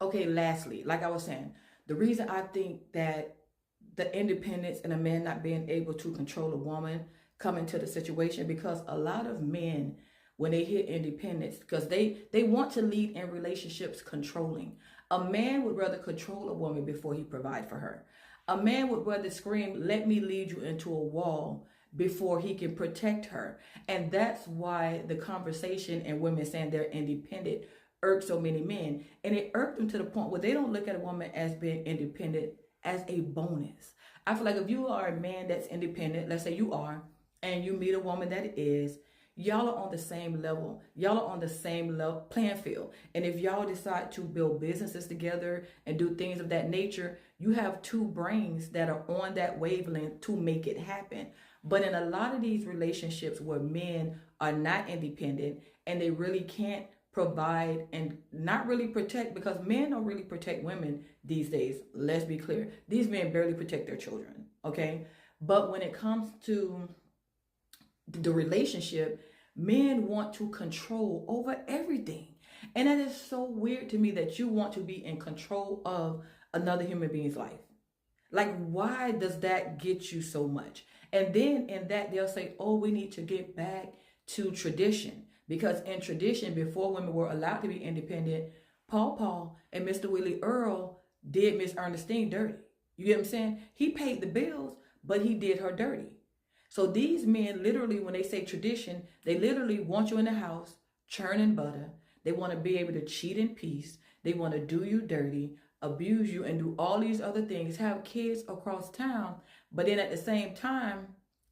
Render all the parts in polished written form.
Okay, lastly, like I was saying, the reason I think that the independence and a man not being able to control a woman come into the situation because a lot of men, when they hit independence, because they want to lead in relationships controlling. A man would rather control a woman before he provide for her. A man would rather scream, "Let me lead you into a wall," before he can protect her. And that's why the conversation and women saying they're independent irk so many men. And it irked them to the point where they don't look at a woman as being independent as a bonus. I feel like if you are a man that's independent, let's say you are, and you meet a woman that is, y'all are on the same level. Y'all are on the same level playing field. And if y'all decide to build businesses together and do things of that nature, you have two brains that are on that wavelength to make it happen. But in a lot of these relationships where men are not independent and they really can't provide and not really protect, because men don't really protect women these days. Let's be clear. These men barely protect their children. Okay. But when it comes to the relationship, men want to control over everything. And that is so weird to me that you want to be in control of another human being's life. Like, why does that get you so much? And then in that, they'll say, oh, we need to get back to tradition. Because in tradition, before women were allowed to be independent, Paul and Mr. Willie Earl did Miss Ernestine dirty. You get what I'm saying? He paid the bills, but he did her dirty. So these men literally, when they say tradition, they literally want you in the house, churning butter. They want to be able to cheat in peace. They want to do you dirty, abuse you, and do all these other things, have kids across town. But then at the same time,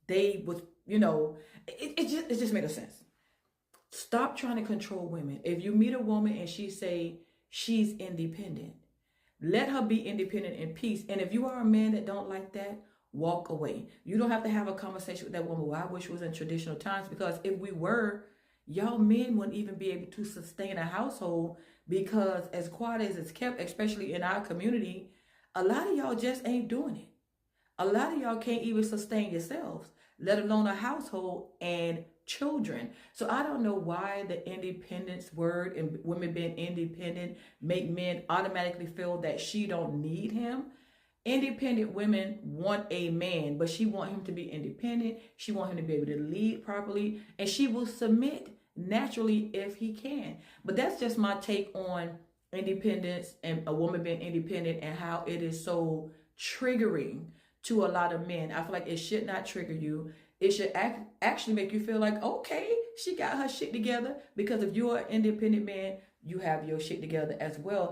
they was, it just made no sense. Stop trying to control women. If you meet a woman and she say she's independent, let her be independent in peace. And if you are a man that don't like that, walk away. You don't have to have a conversation with that woman, well, I wish it was in traditional times, because if we were, y'all men wouldn't even be able to sustain a household, because as quiet as it's kept, especially in our community, a lot of y'all just ain't doing it. A lot of y'all can't even sustain yourselves, let alone a household and children. So I don't know why the independence word and women being independent make men automatically feel that she don't need him. Independent women want a man, but she want him to be independent. She want him to be able to lead properly, and she will submit naturally if he can. But that's just my take on independence and a woman being independent and how it is so triggering to a lot of men. I feel like it should not trigger you. It should actually make you feel like, okay, she got her shit together, because if you're an independent man, you have your shit together as well.